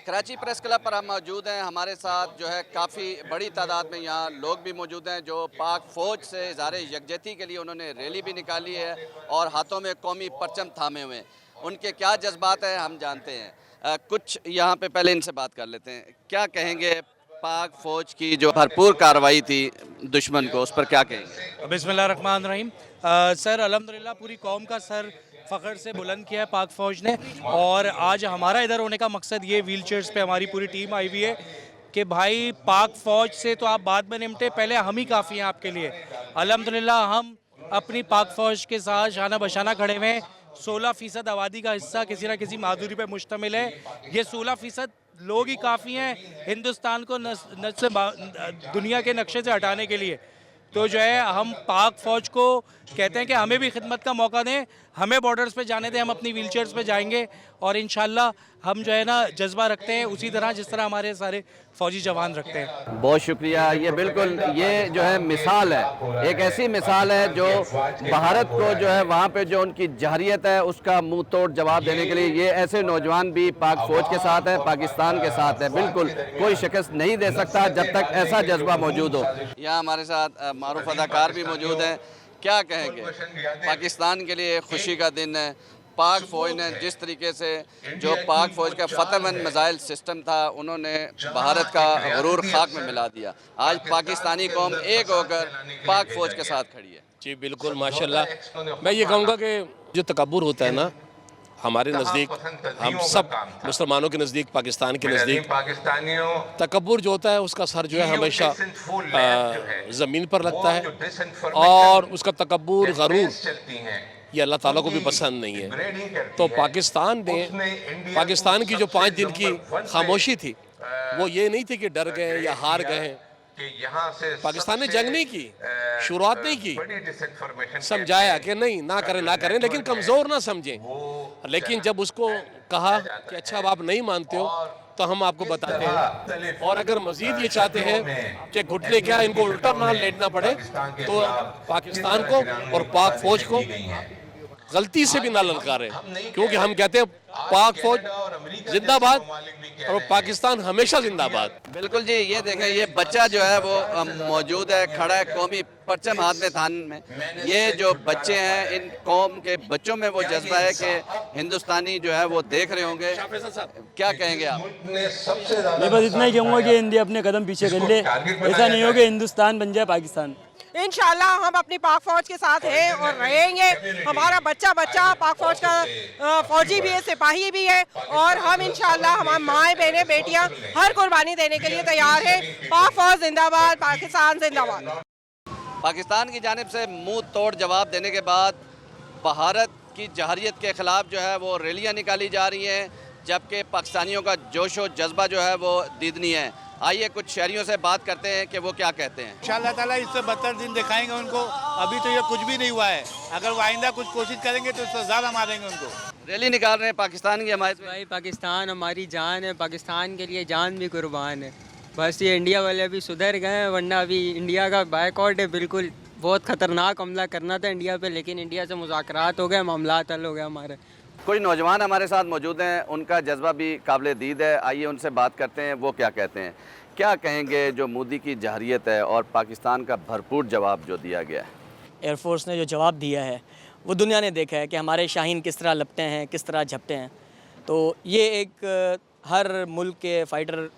कराची प्रेस क्लब पर हम मौजूद हैं, हमारे साथ जो है काफ़ी बड़ी तादाद में यहाँ लोग भी मौजूद हैं जो पाक फ़ौज से इज़हार यकजहती के लिए उन्होंने रैली भी निकाली है और हाथों में कौमी परचम थामे हुए हैं। उनके क्या जज्बात हैं हम जानते हैं। कुछ यहाँ पे पहले इनसे बात कर लेते हैं। क्या कहेंगे पाक फ़ौज की जो भरपूर कार्रवाई थी दुश्मन को, उस पर क्या कहेंगे? बिस्मिल्लाहिर्रहमानिर्रहीम। सर अल्हम्दुलिल्लाह पूरी कौम का सर फ़ख्र से बुलंद किया है पाक फ़ौज ने और आज हमारा इधर होने का मकसद ये व्हील चेयर्स पे हमारी पूरी टीम आई हुई है कि भाई पाक फ़ौज से तो आप बाद में निपटे, पहले हम ही काफ़ी हैं आपके लिए। अल्हम्दुलिल्लाह हम अपनी पाक फ़ौज के साथ शाना बशाना खड़े हुए हैं। 16% आबादी का हिस्सा किसी न किसी माधुरी पे मुश्तमिल है। ये 16% लोग ही काफ़ी हैं हिंदुस्तान को दुनिया के नक्शे से हटाने के लिए। तो जो है हम पाक फ़ौज को कहते हैं कि हमें भी खिदमत का मौका दें, हमें बॉर्डर्स पे जाने दें, हम अपनी व्हील चेयर्स पर जाएंगे और इंशाल्लाह हम जो है ना जज्बा रखते हैं उसी तरह जिस तरह हमारे सारे फ़ौजी जवान रखते हैं। बहुत शुक्रिया। ये बिल्कुल ये जो है मिसाल है, एक ऐसी मिसाल है जो भारत को जो है वहाँ पे जो उनकी जहरियत है उसका मुंह तोड़ जवाब देने के लिए ये ऐसे नौजवान भी पाक फ़ौज के साथ है, पाकिस्तान के साथ है। बिल्कुल कोई शिकस्त नहीं दे सकता जब तक ऐसा जज्बा मौजूद हो। यहाँ हमारे साथ मारूफ अदाकार भी मौजूद हैं। क्या कहेंगे, पाकिस्तान के लिए खुशी का दिन है। पाक फ़ौज ने जिस तरीके से जो पाक फ़ौज का फतेहमंद मिसाइल सिस्टम था उन्होंने भारत का गुरूर खाक में मिला दिया। आज पाकिस्तानी कौम एक होकर पाक फ़ौज के साथ खड़ी है। जी बिल्कुल माशाल्लाह। मैं ये कहूँगा कि जो तकब्बुर होता है ना हमारे नज़दीक, हम सब मुसलमानों के नज़दीक, पाकिस्तान के नज़दीक तकब्बुर जो होता है उसका सर जो है हमेशा ज़मीन पर लगता है और उसका तकब्बुर गरूर ये अल्लाह ताला को भी पसंद नहीं है। तो पाकिस्तान की जो 5 दिन की खामोशी थी वो ये नहीं थी कि डर गए या हार गए हैं, पाकिस्तान ने जंग नहीं की, शुरुआत नहीं की, समझाया कि नहीं ना करें, लेकिन कमज़ोर ना समझें। लेकिन जब उसको कहा कि अच्छा अब आप नहीं मानते हो तो हम आपको बताते हैं, और अगर मजीद ये चाहते हैं कि घुटने क्या इनको उल्टा ना लेटना पड़े तो पाकिस्तान को और पाक फौज को गलती से भी ना ललकारें, क्योंकि हम कहते हैं पाक फौज जिंदाबाद और पाकिस्तान हमेशा जिंदाबाद। बिल्कुल जी, ये देखें, ये बच्चा जो है वो मौजूद है, खड़ा है, कौमी परचम हाथ में थान में। ये जो बच्चे हैं, इन कौम के बच्चों में वो जज्बा है कि हिंदुस्तानी जो है वो देख रहे होंगे। क्या कहेंगे आप? मैं बस इतना ही कहूँगा कि इंडिया अपने कदम पीछे कर ले, ऐसा नहीं हो कि हिंदुस्तान बन जाए पाकिस्तान। इंशाल्लाह हम अपनी पाक फौज के साथ हैं और रहेंगे। हमारा बच्चा पाक फौज का फौजी भी है, सिपाही भी है, और हम इंशाल्लाह हमारी माएँ बहनें बेटियां हर कुर्बानी देने के लिए तैयार हैं। पाक फौज जिंदाबाद, पाकिस्तान जिंदाबाद। पाकिस्तान की जानिब से मुंह तोड़ जवाब देने के बाद भारत की जहरियत के ख़िलाफ़ जो है वो रैलियाँ निकाली जा रही हैं, जबकि पाकिस्तानियों का जोश व जज्बा जो है वो दीदनी है। आइए कुछ शहरियों से बात करते हैं कि वो क्या कहते हैं। इंशाअल्लाह ताला इससे बदतर दिन दिखाएंगे उनको। अभी तो ये कुछ भी नहीं हुआ है, अगर वो आइंदा कुछ कोशिश करेंगे तो इससे ज़्यादा मारेंगे उनको। रैली निकाल रहे हैं पाकिस्तान की हमारे भाई, पाकिस्तान हमारी जान है, पाकिस्तान के लिए जान भी कुर्बान है। बस ये इंडिया वाले अभी सुधर गए हैं, वरना अभी इंडिया का बायकॉट है। बिल्कुल बहुत ख़तरनाक हमला करना था इंडिया पे, लेकिन इंडिया से मुज़ाकरात हो गए, मामला हल हो गया हमारे। कोई नौजवान हमारे साथ मौजूद हैं, उनका जज्बा भी काबिल दीद है। आइए उनसे बात करते हैं, वो क्या कहते हैं। क्या कहेंगे जो मोदी की जहरियत है और पाकिस्तान का भरपूर जवाब जो दिया गया है? एयरफोर्स ने जो जवाब दिया है वो दुनिया ने देखा है कि हमारे शाहीन किस तरह लपटे हैं, किस तरह झपटे हैं। तो ये एक हर मुल्क के फ़ाइटर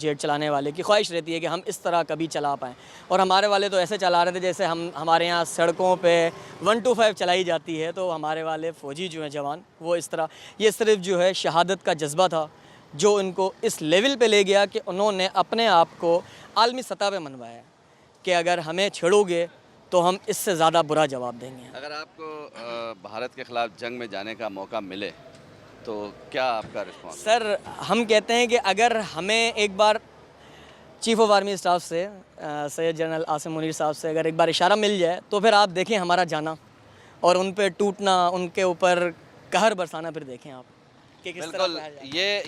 जेट चलाने वाले की ख्वाहिश रहती है कि हम इस तरह कभी चला पाएँ, और हमारे वाले तो ऐसे चला रहे थे जैसे हमारे यहाँ सड़कों पे 125 चलाई जाती है। तो हमारे वाले फ़ौजी जो हैं जवान, वो इस तरह, ये सिर्फ जो है शहादत का जज्बा था जो उनको इस लेवल पे ले गया कि उन्होंने अपने आप को आलमी सतह पे मनवाया कि अगर हमें छेड़ोगे तो हम इससे ज़्यादा बुरा जवाब देंगे। अगर आपको भारत के ख़िलाफ़ जंग में जाने का मौका मिले तो क्या आपका रिस्पॉन्स? सर, हम कहते हैं कि अगर हमें एक बार चीफ़ ऑफ आर्मी स्टाफ से सैयद जनरल आसिम मुनीर साहब से अगर एक बार इशारा मिल जाए तो फिर आप देखें हमारा जाना और उन पे टूटना, उनके ऊपर कहर बरसाना, फिर देखें आप कि किस तरह। बिल्कुल,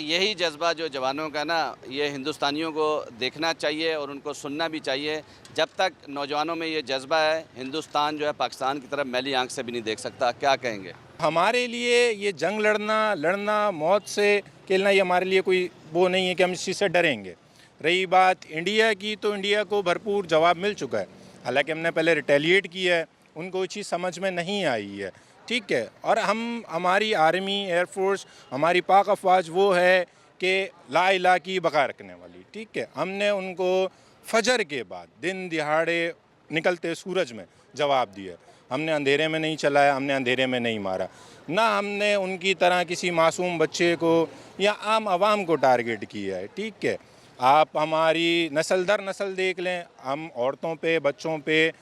यही जज्बा जो जवानों का ना, ये हिंदुस्तानियों को देखना चाहिए और उनको सुनना भी चाहिए। जब तक नौजवानों में ये जज्बा है, हिंदुस्तान जो है पाकिस्तान की तरफ मैली आंख से भी नहीं देख सकता। क्या कहेंगे? हमारे लिए ये जंग लड़ना मौत से खेलना, ये हमारे लिए कोई वो नहीं है कि हम इस चीज़ से डरेंगे। रही बात इंडिया की, तो इंडिया को भरपूर जवाब मिल चुका है। हालांकि हमने पहले रिटेलिएट किया है, उनको ये चीज़ समझ में नहीं आई है, ठीक है। और हमारी आर्मी, एयरफोर्स, हमारी पाक अफवाज वो है कि ला इलाहा की बका रखने वाली, ठीक है। हमने उनको फजर के बाद दिन दिहाड़े निकलते सूरज में जवाब दिया। हमने अंधेरे में नहीं चलाया, हमने अंधेरे में नहीं मारा, ना हमने उनकी तरह किसी मासूम बच्चे को या आम आवाम को टारगेट किया है, ठीक है। आप हमारी नस्ल दर नस्ल देख लें, हम औरतों पे, बच्चों पे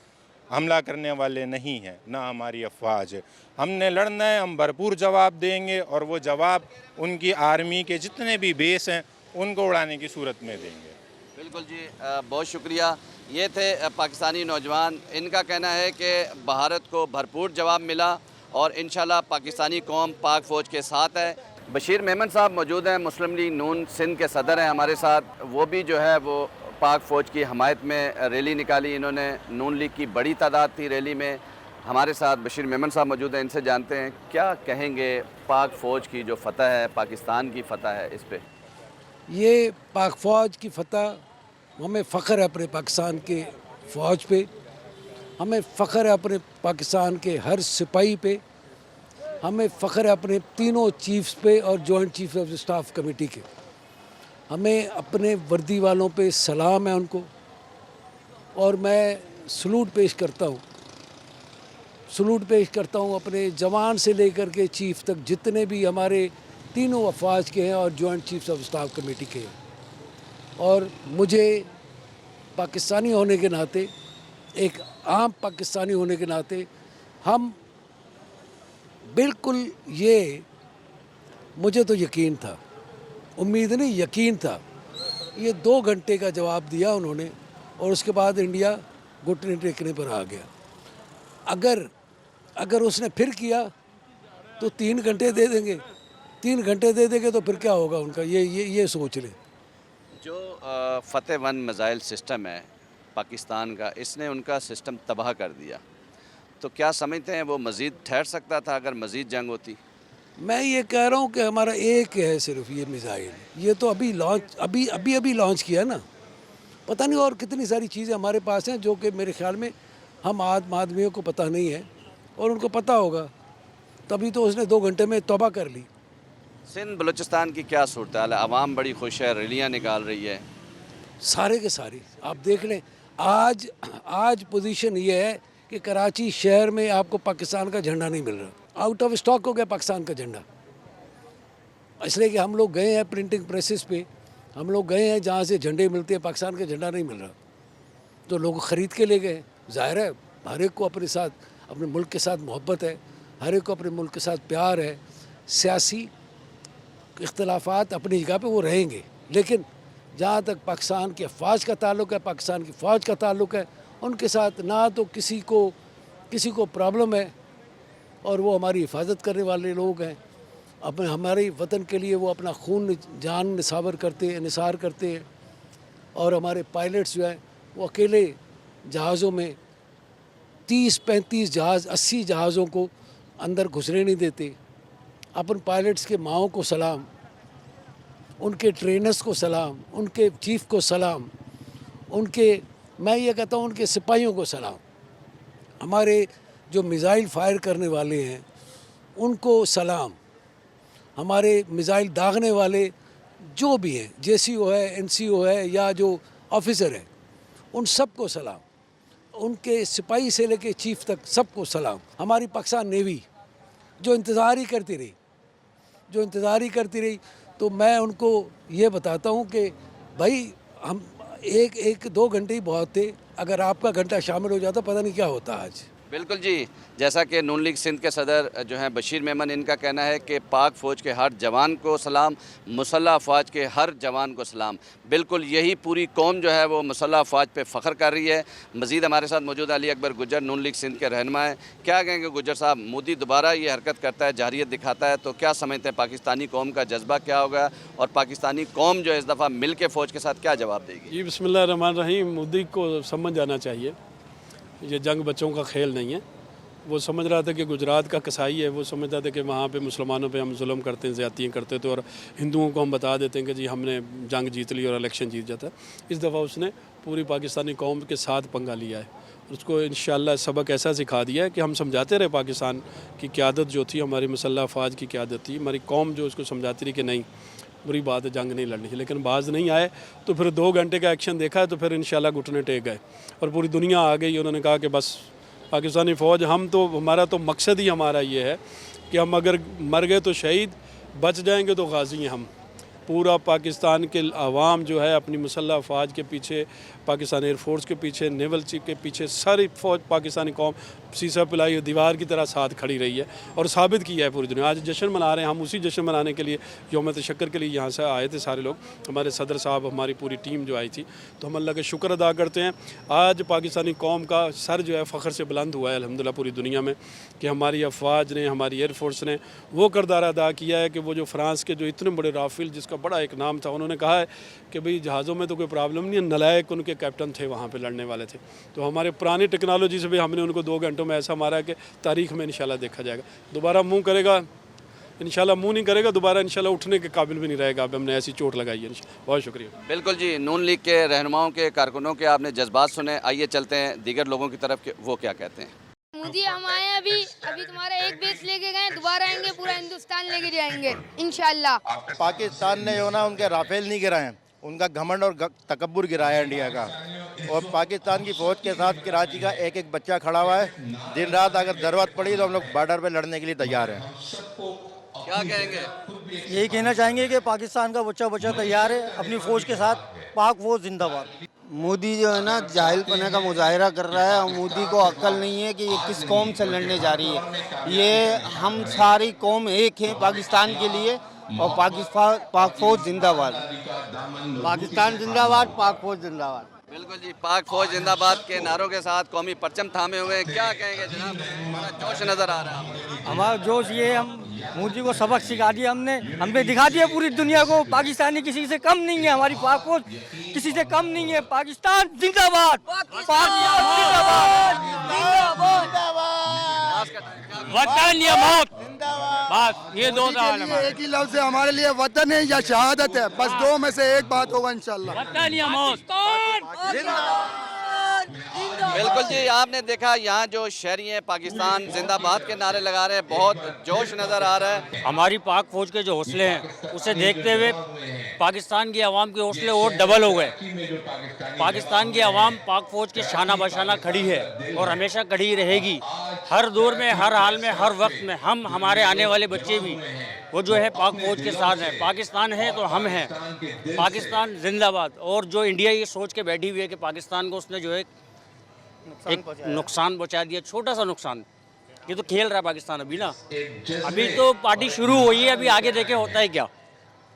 हमला करने वाले नहीं हैं, ना हमारी अफवाज है। हमने लड़ना है, हम भरपूर जवाब देंगे, और वो जवाब उनकी आर्मी के जितने भी बेस हैं उनको उड़ाने की सूरत में देंगे। बिल्कुल जी, बहुत शुक्रिया। ये थे पाकिस्तानी नौजवान। इनका कहना है कि भारत को भरपूर जवाब मिला और इंशाल्लाह पाकिस्तानी कौम पाक फ़ौज के साथ है। बशीर मेमन साहब मौजूद हैं, मुस्लिम लीग नून सिंध के सदर हैं हमारे साथ। वो भी जो है वो पाक फ़ौज की हमायत में रैली निकाली इन्होंने। नून लीग की बड़ी तादाद थी रैली में। हमारे साथ बशीर मेमन साहब मौजूद हैं, इनसे जानते हैं क्या कहेंगे पाक फ़ौज की जो फ़तह है, पाकिस्तान की फ़तह है, इस पर। ये पाक फ़ौज की फ़तह, हमें फ़ख्र है अपने पाकिस्तान के फ़ौज पे, हमें फ़ख्र है अपने पाकिस्तान के हर सिपाही पे, हमें फ़ख्र है अपने तीनों चीफ्स पे और joint chief of staff committee के। हमें अपने वर्दी वालों पे सलाम है उनको, और मैं सलूट पेश करता हूँ अपने जवान से लेकर के चीफ तक, जितने भी हमारे तीनों अफवाज के हैं और joint chiefs of staff committee के हैं। और मुझे पाकिस्तानी होने के नाते, एक आम पाकिस्तानी होने के नाते, हम बिल्कुल, ये मुझे तो यकीन था, उम्मीद नहीं यकीन था। ये 2 घंटे का जवाब दिया उन्होंने, और उसके बाद इंडिया घुटने टेकने पर आ गया। अगर उसने फिर किया तो 3 घंटे दे देंगे, 3 घंटे दे देंगे तो फिर क्या होगा उनका, ये सोच लें। जो फतेह 1 मिसाइल सिस्टम है पाकिस्तान का, इसने उनका सिस्टम तबाह कर दिया, तो क्या समझते हैं वो मज़ीद ठहर सकता था अगर मज़ीद जंग होती? मैं ये कह रहा हूँ कि हमारा एक है सिर्फ ये मिसाइल, ये तो अभी लॉन्च किया ना, पता नहीं और कितनी सारी चीज़ें हमारे पास हैं जो कि मेरे ख्याल में हम आम आदमियों को पता नहीं है और उनको पता होगा, तभी तो उसने 2 घंटे में तौबा कर ली। सिंध बलूचिस्तान की क्या सूरत हाल है? आवाम बड़ी खुश है, रैलियाँ निकाल रही है। सारे के सारे आप देख लें, आज पोजीशन ये है कि कराची शहर में आपको पाकिस्तान का झंडा नहीं मिल रहा, आउट ऑफ स्टॉक हो गया पाकिस्तान का झंडा। इसलिए कि हम लोग गए हैं प्रिंटिंग प्रेसेस पे, हम लोग गए हैं जहाँ से झंडे मिलते हैं, पाकिस्तान का झंडा नहीं मिल रहा, तो लोग ख़रीद के ले गए। ज़ाहिर है हर एक को अपने साथ, अपने मुल्क के साथ मोहब्बत है, हर एक को अपने मुल्क के साथ प्यार है। सियासी इख्तलाफात अपनी जगह पे वो रहेंगे, लेकिन जहाँ तक पाकिस्तान के अफवाज का ताल्लुक़ है, पाकिस्तान की फ़ौज का ताल्लुक़ है, उनके साथ ना तो किसी को प्रॉब्लम है और वो हमारी हिफाजत करने वाले लोग हैं। अपने हमारे वतन के लिए वो अपना खून जान निसार करते हैं और हमारे पायलट्स जो हैं वो अकेले जहाज़ों में 30-35 जहाज़ 80 जहाज़ों को अंदर घुसने नहीं देते। अपन पायलट्स के माओं को सलाम, उनके ट्रेनर्स को सलाम, उनके चीफ को सलाम, मैं ये कहता हूँ उनके सिपाहियों को सलाम। हमारे जो मिसाइल फायर करने वाले हैं उनको सलाम, हमारे मिसाइल दागने वाले जो भी हैं, JCO है, NCO है या जो ऑफिसर है, उन सबको सलाम, उनके सिपाही से लेके चीफ तक सबको सलाम। हमारी पाकिस्तान नेवी जो इंतज़ार ही करती रही, तो मैं उनको ये बताता हूँ कि भाई हम एक 2 घंटे ही बहुत थे, अगर आपका घंटा शामिल हो जाता पता नहीं क्या होता आज। बिल्कुल जी, जैसा कि नून लीग सिंध के सदर जो हैं बशीर मेमन, इनका कहना है कि पाक फ़ौज के हर जवान को सलाम, मुसल्लह अफवाज के हर जवान को सलाम। बिल्कुल यही पूरी कौम जो है वो मुसल्लह अफवाज पे फ़ख्र कर रही है। मज़ीद हमारे साथ मौजूद अली अकबर गुज्जर, नून लीग सिंध के रहनुमा हैं। क्या कहेंगे गुज्जर साहब, मोदी दोबारा ये हरकत करता है, जारियत दिखाता है, तो क्या समझते हैं पाकिस्तानी कौम का जज्बा क्या होगा और पाकिस्तानी कौम जो है इस दफ़ा मिल के फ़ौज के साथ क्या जवाब देगी? जी बिस्मिल्लाहिर्रहमानिर्रहीम। मोदी को समझ जाना चाहिए ये जंग बच्चों का खेल नहीं है। वो समझ रहा था कि गुजरात का कसाई है, वो समझता था कि वहाँ पे मुसलमानों पे हम जुल्म करते हैं, ज़्यादतियाँ करते थे और हिंदुओं को हम बता देते हैं कि जी हमने जंग जीत ली और इलेक्शन जीत जाता है। इस दफ़ा उसने पूरी पाकिस्तानी कौम के साथ पंगा लिया है और उसको इंशाअल्लाह सबक ऐसा सिखा दिया है कि हम समझाते रहे पाकिस्तान की क़यादत जो थी, हमारी मुसल्लह अफवाज की क़यादत थी, हमारी कौम जो उसको समझाती रही कि नहीं बुरी बात है, जंग नहीं लड़नी चाहिए, लेकिन बाज नहीं आए। तो फिर 2 घंटे का एक्शन देखा तो फिर इंशाअल्लाह घुटने टेक गए और पूरी दुनिया आ गई। उन्होंने कहा कि बस पाकिस्तानी फ़ौज, हमारा तो मकसद ही हमारा ये है कि हम अगर मर गए तो शहीद, बच जाएंगे तो गाजी हैं हम। पूरा पाकिस्तान के आवाम जो है अपनी मुसल्लह अफवाज के पीछे, पाकिस्तान एयरफोर्स के पीछे, नेवल चीफ के पीछे, सारी फ़ौज पाकिस्तानी कौम सीसा पिलाई दीवार की तरह साथ खड़ी रही है और साबित किया है पूरी दुनिया। आज जश्न मना रहे हैं, हम उसी जश्न मनाने के लिए, यौम तशक्कुर के लिए यहाँ से आए थे सारे लोग, हमारे सदर साहब, हमारी पूरी टीम जो आई थी। तो हम अल्लाह का शुक्र अदा करते हैं। आज पाकिस्तानी कौम का सर जो है फ़ख्र से बुलंद हुआ है अल्हम्दुलिल्लाह पूरी दुनिया में कि हमारी अफवाज ने, हमारी एयरफोर्स ने वो किरदार अदा किया है कि वो जो फ्रांस के जो इतने बड़े राफेल, जिसका बड़ा एक नाम था, उन्होंने कहा है कि भाई जहाज़ों में तो कोई प्रॉब्लम नहीं है, नलायक उनके कैप्टन थे वहाँ पे लड़ने वाले थे। तो हमारे पुरानी टेक्नोलॉजी से भी हमने उनको 2 घंटों में ऐसा मारा कि तारीख़ में इंशाल्लाह देखा जाएगा। दोबारा मुँह करेगा इंशाल्लाह, मुँह नहीं करेगा दोबारा, इंशाल्लाह उठने के काबिल भी नहीं रहेगा। अब हमने ऐसी चोट लगाई है। बहुत शुक्रिया। बिल्कुल जी, नून लीग के रहनुमाओं के, कारकुनों के आपने जज्बात सुने, आइए चलते हैं दीगर लोगों की तरफ के वो क्या कहते हैं। मोदी हम आए हैं अभी तुम्हारा एक बेस लेके गए, दोबारा आएंगे पूरा हिंदुस्तान लेके जाएंगे इंशाल्लाह। पाकिस्तान ने जो ना उनके राफेल नहीं गिराए, उनका घमंड और तकब्बुर गिराया इंडिया का। और पाकिस्तान की फ़ौज के साथ कराची का एक एक बच्चा खड़ा हुआ है। दिन रात अगर ज़रूरत पड़ी तो हम लोग बॉर्डर पे लड़ने के लिए तैयार हैं। क्या कहेंगे? यही कहना चाहेंगे कि पाकिस्तान का बच्चा तैयार है अपनी फ़ौज के साथ। पाक फ़ौज जिंदाबाद। मोदी जो है ना जाहिलपने का मुजाहिरा कर रहा है। मोदी को अक्ल नहीं है कि ये किस कौम से लड़ने जा रही है। ये हम सारी कौम एक हैं पाकिस्तान के लिए और पाक फ़ौज जिंदाबाद। पाकिस्तान जिंदाबाद, पाक फ़ौज जिंदाबाद। बिल्कुल जी, पाक फौज जिंदाबाद के नारों के साथ कौमी परचम थामे हुए हैं। क्या कहेंगे जनाब, बड़ा जोश नजर आ रहा है। हमारा जोश ये, हम मोदी को सबक सिखा दिया हमने, हम पे दिखा दिया पूरी दुनिया को, पाकिस्तानी किसी से कम नहीं है, हमारी पाक फौज किसी से कम नहीं है। पाकिस्तान जिंदाबाद, वतन या मौत, बस ये दो एक ही लफ्ज है हमारे लिए, वतन है या शहादत है, बस दो में से एक बात होगा इंशाल्लाह। वतन या मौत। बिल्कुल जी, आपने देखा यहाँ जो शहरी हैं पाकिस्तान जिंदाबाद के नारे लगा रहे हैं, बहुत जोश नज़र आ रहा है। हमारी पाक फौज के जो हौसले हैं उसे देखते हुए पाकिस्तान की आवाम के हौसले और डबल हो गए। पाकिस्तान की आवाम पाक फौज के शाना बशाना खड़ी है और हमेशा खड़ी रहेगी, हर दौर में, हर हाल में, हर वक्त में। हम, हमारे आने वाले बच्चे भी वो जो है पाक फौज के साथ हैं। पाकिस्तान है तो हम हैं, पाकिस्तान जिंदाबाद। और जो इंडिया ये सोच के बैठी हुई है कि पाकिस्तान को उसने जो है एक नुकसान पहुंचा दिया, छोटा सा नुकसान, ये तो खेल रहा है पाकिस्तान अभी ना, अभी तो पार्टी शुरू हुई है, अभी आगे देखे होता है क्या।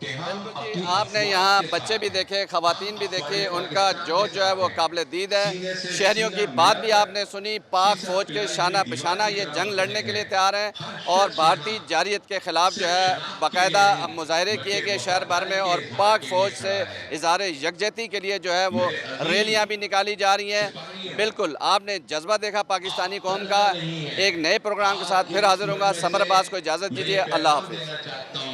आपने यहाँ बच्चे भी देखे, खवातीन भी देखे, उनका जोश जो है वो काबिल दीद है। शहरियों की बात भी आपने सुनी, पाक फौज के शाना बशाना ये जंग लड़ने के लिए तैयार हैं और भारतीय जारियत के ख़िलाफ़ जो है बाकायदा मुजाहरे किए गए शहर भर में, और पाक फौज से इज़हार यकजहती के लिए जो है वो रैलियाँ भी निकाली जा रही हैं। बिल्कुल आपने जज्बा देखा पाकिस्तानी कौम का। एक नए प्रोग्राम के साथ फिर हाजिर होगा। समर अब्बास को इजाज़त दीजिए, अल्लाह हाफिज़।